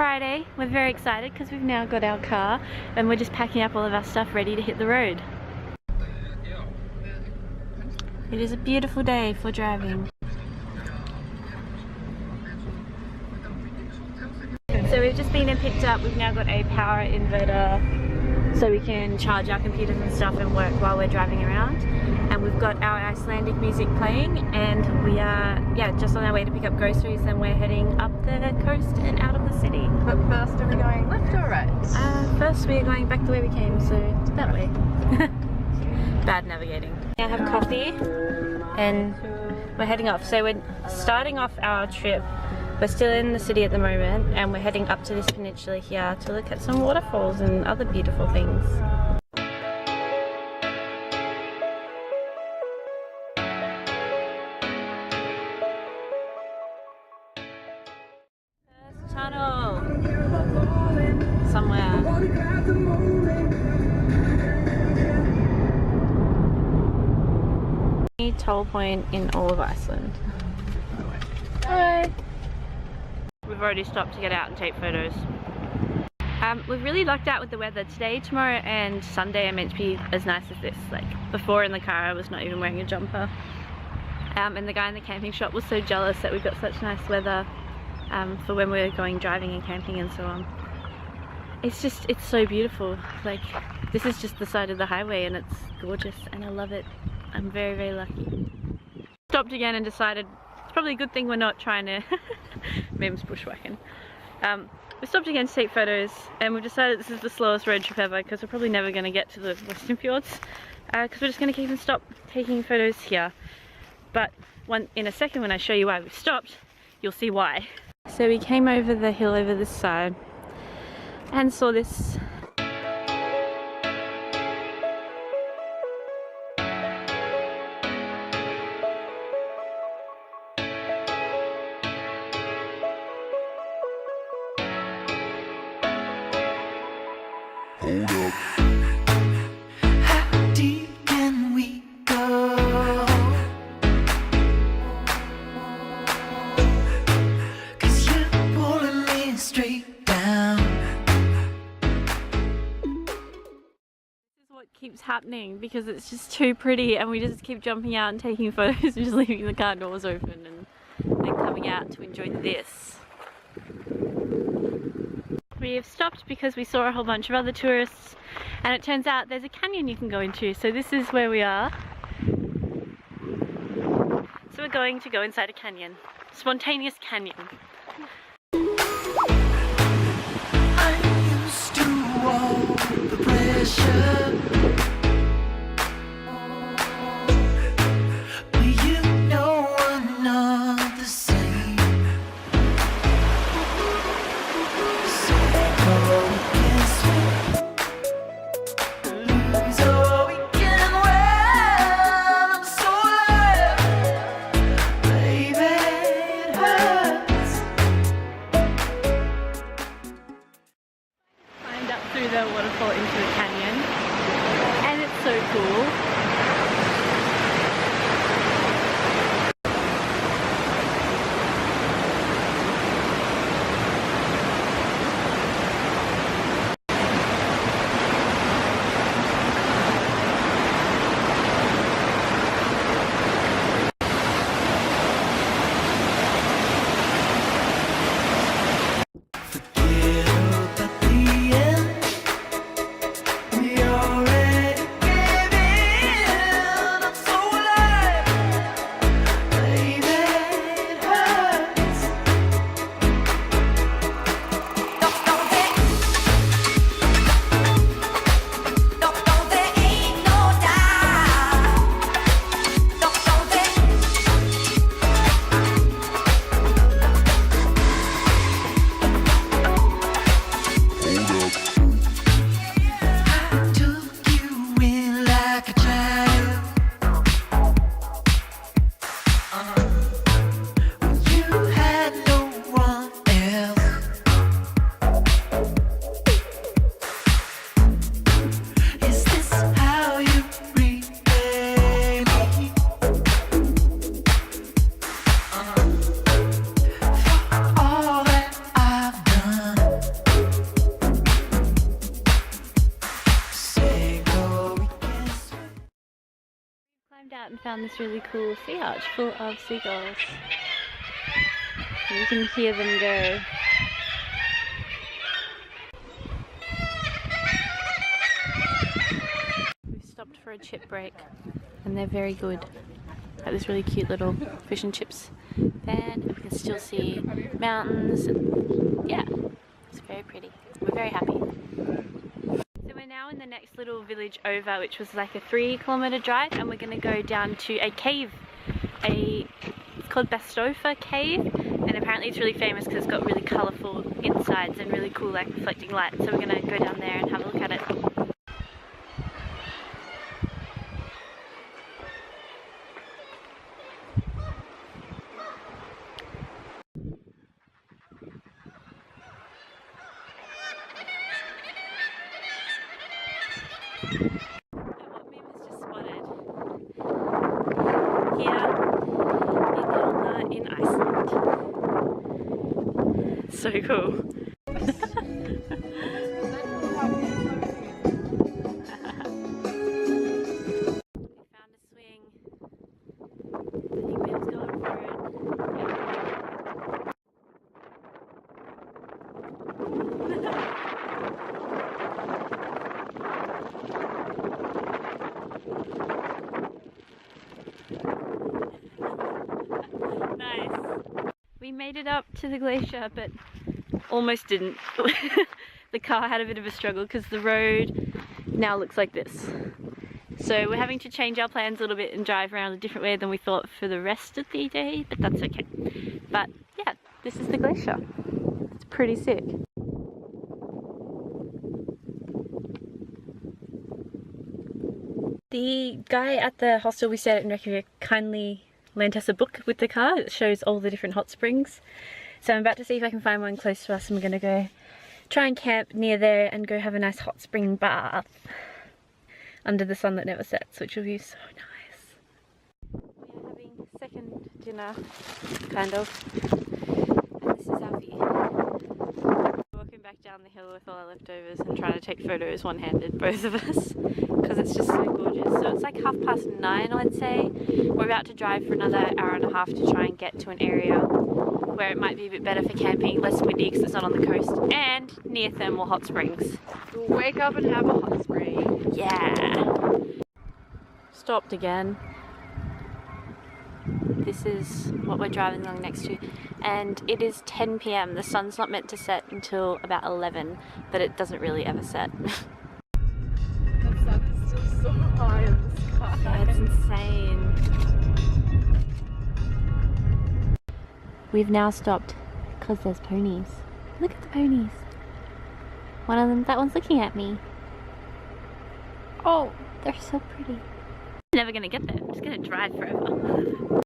Friday. We're very excited because we've now got our car and we're just packing up all of our stuff ready to hit the road. It is a beautiful day for driving. So we've just been and picked up, we've now got a power inverter so we can charge our computers and stuff and work while we're driving around. And we've got our Icelandic music playing and we are just on our way to pick up groceries and we're heading up the coast and out of the city. But first, are we going left or right? First we are going back the way we came, so that way. Bad navigating. I have coffee and we're heading off. So we're starting off our trip. We're still in the city at the moment and we're heading up to this peninsula here to look at some waterfalls and other beautiful things. First tunnel somewhere. Toll point in all of Iceland. Hi. We've already stopped to get out and take photos. We've really lucked out with the weather. Today, tomorrow and Sunday are meant to be as nice as this. Like before in the car I was not even wearing a jumper. And the guy in the camping shop was so jealous that we've got such nice weather for when we're going driving and camping and so on. It's so beautiful. Like this is just the side of the highway and it's gorgeous and I love it. I'm very, very lucky. Stopped again and decided it's probably a good thing we're not trying to Mim's bushwhacking. We stopped again to take photos and we've decided this is the slowest road trip ever because we're probably never going to get to the Westfjords because we're just going to keep and stop taking photos here. But in a second when I show you why we stopped, you'll see why. So we came over the hill over this side and saw this. Hold up. How deep can we go? 'Cause you're pulling me straight down. This is what keeps happening because it's just too pretty and we just keep jumping out and taking photos and just leaving the car doors open and then coming out to enjoy this. We have stopped because we saw a whole bunch of other tourists and it turns out there's a canyon you can go into. So this is where we are. So we're going to go inside a canyon. Spontaneous canyon. I'm used to all the pressure. But you know I'm not the same. Climbed up through the waterfall into the canyon found this really cool sea arch full of seagulls. You can hear them go. We've stopped for a chip break and they're very good. Like this really cute little fish and chips van, and we can still see mountains and yeah, it's very pretty. We're very happy. So we're now in the next little village over, which was like a 3-kilometer drive, and we're going to go down to a cave. It's called Bastofa Cave, and apparently it's really famous because it's got really colourful insides and really cool like reflecting light. So we're going to go down there and have a look at it. What Mim has just spotted here in Iceland. So cool. We found a swing. I think Mim's going for it. Nice. We made it up to the glacier, but almost didn't. The car had a bit of a struggle because the road now looks like this. So we're having to change our plans a little bit and drive around a different way than we thought for the rest of the day, but that's okay. But yeah, this is the glacier. It's pretty sick. The guy at the hostel we stayed at in Reykjavik kindly lent us a book with the car that shows all the different hot springs. So I'm about to see if I can find one close to us, and we're going to go try and camp near there and go have a nice hot spring bath under the sun that never sets, which will be so nice. We are having second dinner, kind of, and this is our view. Walking back down the hill with all our leftovers and trying to take photos one-handed, both of us, because it's just so gorgeous. So it's like 9:30, I'd say. We're about to drive for another hour and a half to try and get to an area where it might be a bit better for camping, less windy because it's not on the coast, and near thermal hot springs. We'll wake up and have a hot spring. Yeah! Stopped again. This is what we're driving along next to, and it is 10 PM. The sun's not meant to set until about 11, but it doesn't really ever set. The sun is still so high in the sky. Yeah, it's insane. We've now stopped because there's ponies. Look at the ponies. One of them, that one's looking at me. Oh, they're so pretty. I'm never gonna get there. I'm just gonna drive forever.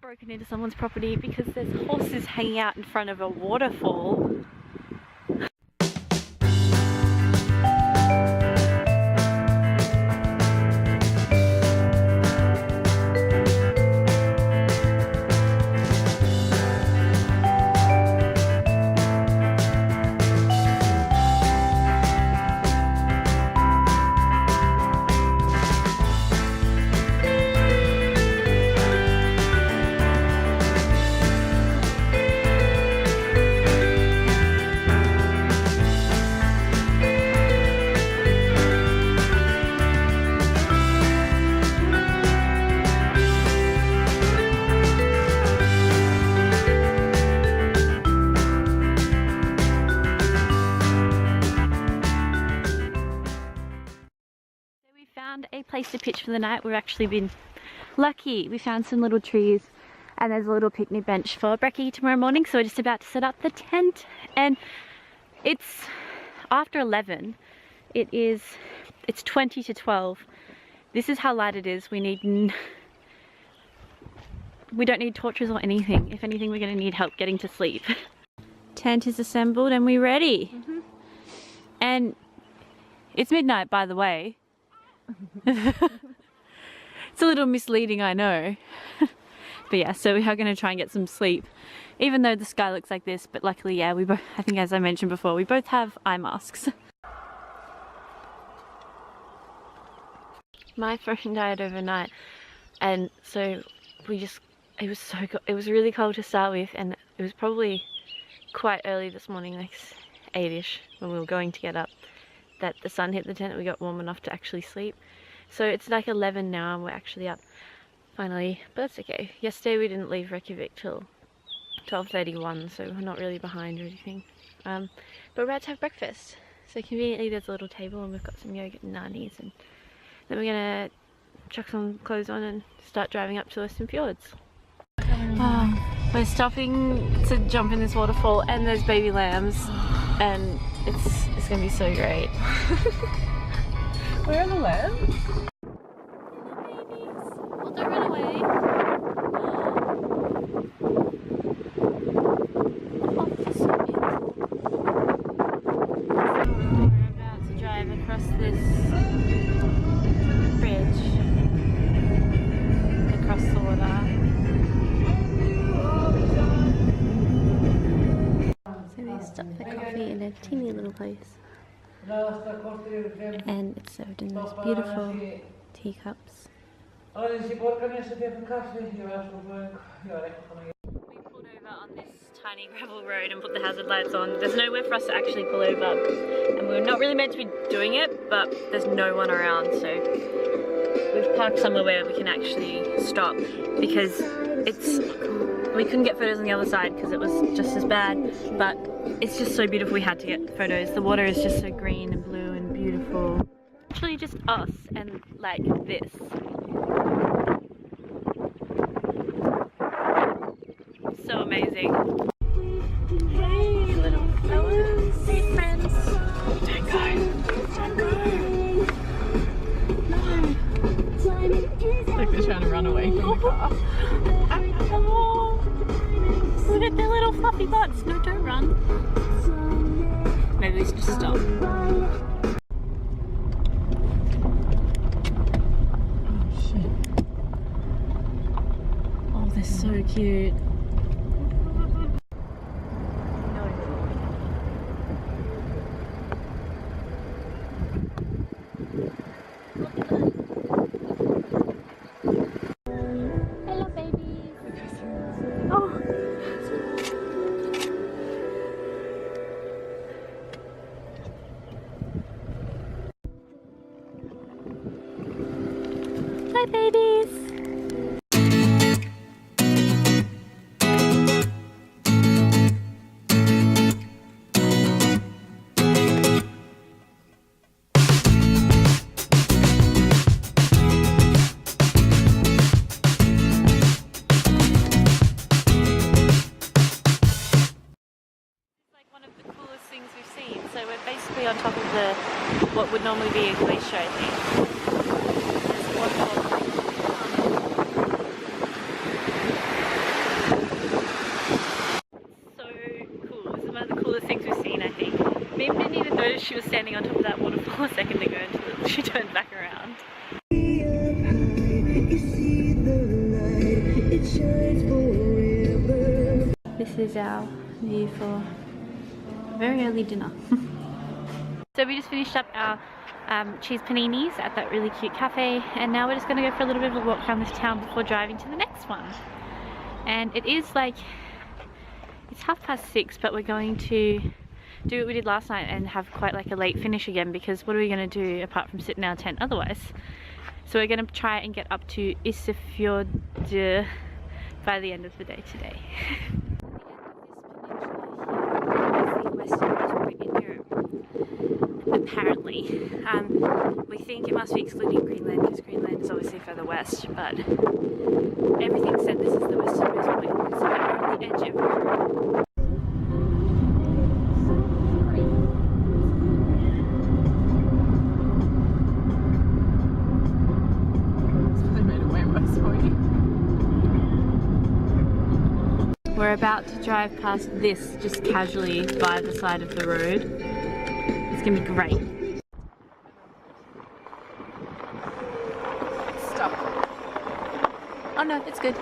Broken into someone's property because there's horses hanging out in front of a waterfall. A place to pitch for the night. We've actually been lucky. We found some little trees and there's a little picnic bench for brekkie tomorrow morning, so we're just about to set up the tent, and it's after 11. It's 20 to 12. This is how light it is. We don't need torches or anything. If anything, we're going to need help getting to sleep. Tent is assembled and we're ready. And it's midnight, by the way. It's a little misleading, I know, But yeah, so we are going to try and get some sleep, even though the sky looks like this. But luckily, yeah, we both, I think as I mentioned before, we both have eye masks. My phone died overnight, and so it was so cold. It was really cold to start with, and it was probably quite early this morning, like 8ish, when we were going to get up, that the sun hit the tent and we got warm enough to actually sleep. So it's like 11 now and we're actually up finally, but that's okay. Yesterday we didn't leave Reykjavik till 12:31, so we're not really behind or anything. But we're about to have breakfast. So conveniently there's a little table and we've got some yogurt and nannies, and then we're gonna chuck some clothes on and start driving up to Westfjords. We're stopping to jump in this waterfall and there's baby lambs, and it's gonna be so great. Where are the lambs? Well, don't run away. Oh, this is so beautiful. We're about to drive across this bridge, across the water. So we stopped for coffee in a teeny little place, and it's served in those beautiful teacups. We pulled over on this tiny gravel road and put the hazard lights on. There's nowhere for us to actually pull over, and we're not really meant to be doing it, but there's no one around, so we've parked somewhere where we can actually stop, because we couldn't get photos on the other side because it was just as bad, but it's just so beautiful we had to get photos. The water is just so green and blue and beautiful. Actually just us and like this. So amazing. Hey little fellas. Hey friends. Don't go. Like they're trying to run away from the car. Oh, look at their little fluffy butts. No, don't run. Maybe we should just stop. Oh shit. Oh, they're so cute. Hello, babies. Oh. Hi, babies. So we're basically on top of what would normally be a glacier, I think. There's a waterfall. So cool. This is one of the coolest things we've seen, I think. Mim didn't even notice she was standing on top of that waterfall a second ago until she turned back around. This is our view for very early dinner. So we just finished up our cheese paninis at that really cute cafe, and now we're just going to go for a little bit of a walk around this town before driving to the next one. And it is like, it's 6:30, but we're going to do what we did last night and have quite like a late finish again, because what are we going to do apart from sit in our tent otherwise? So we're going to try and get up to Westfjords by the end of the day today. Apparently. We think it must be excluding Greenland, because Greenland is obviously further west, but everything said this is the westernmost point, so we're on the edge of Europe. They made it way worse for you. We're about to drive past this just casually by the side of the road. It's gonna be great. Stop. Oh no, it's good.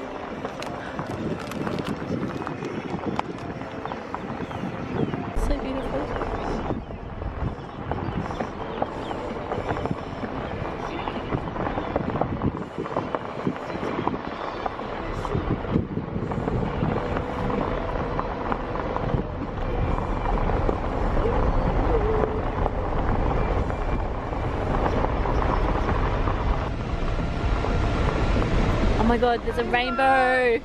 my god, there's a rainbow!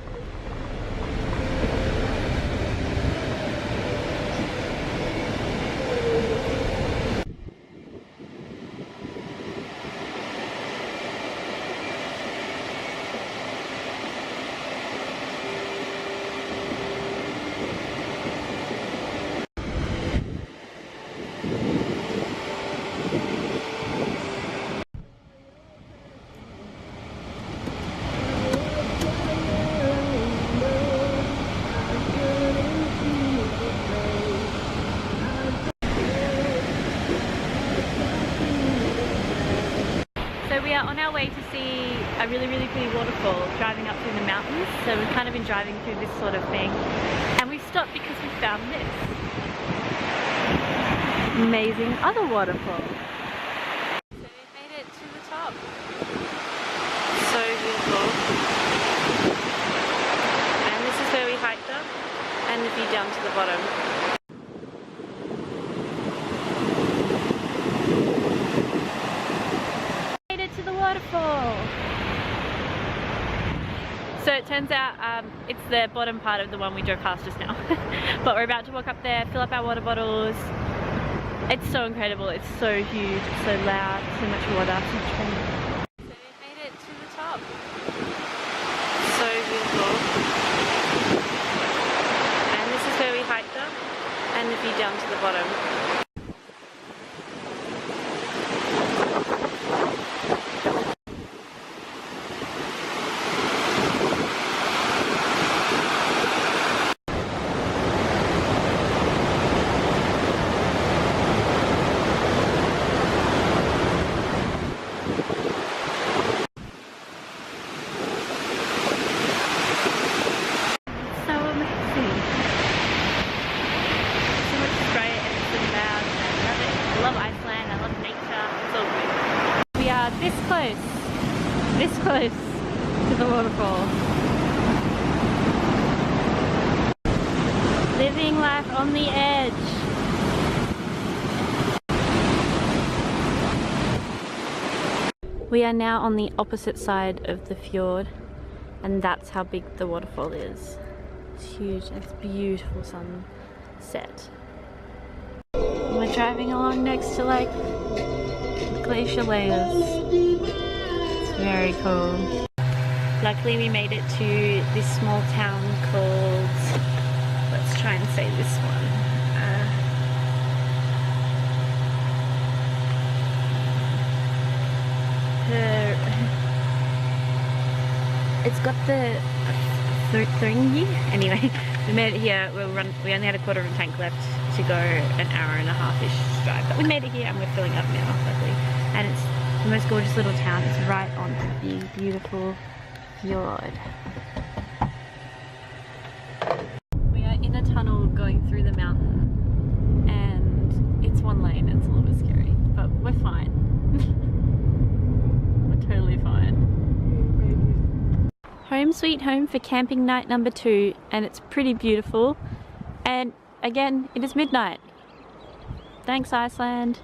We are on our way to see a really pretty waterfall driving up through the mountains. So we've kind of been driving through this sort of thing, and we stopped because we found this amazing other waterfall. So we made it to the top. So beautiful. And this is where we hiked up, and the view down to the bottom. To the waterfall. So it turns out it's the bottom part of the one we drove past just now. But we're about to walk up there, fill up our water bottles. It's so incredible, it's so huge, it's so loud, so much water, so much fun. So we made it to the top. So beautiful. And this is where we hiked up, and the view down to the bottom. This close to the waterfall. Living life on the edge. We are now on the opposite side of the fjord, and that's how big the waterfall is. It's huge, and it's beautiful sunset. We're driving along next to like glacier layers. Very cool. Luckily we made it to this small town called, let's try and say this one. It's got the Thringy. Anyway, we made it here. We only had a quarter of a tank left to go an hour and a half-ish drive, but we made it here and we're filling up now, luckily. And it's the most gorgeous little town. It's right on the big, beautiful fjord. We are in a tunnel going through the mountain, and it's one lane. It's a little bit scary, but we're fine. We're totally fine. Home sweet home for camping night number 2, and it's pretty beautiful. And again, it is midnight. Thanks, Iceland.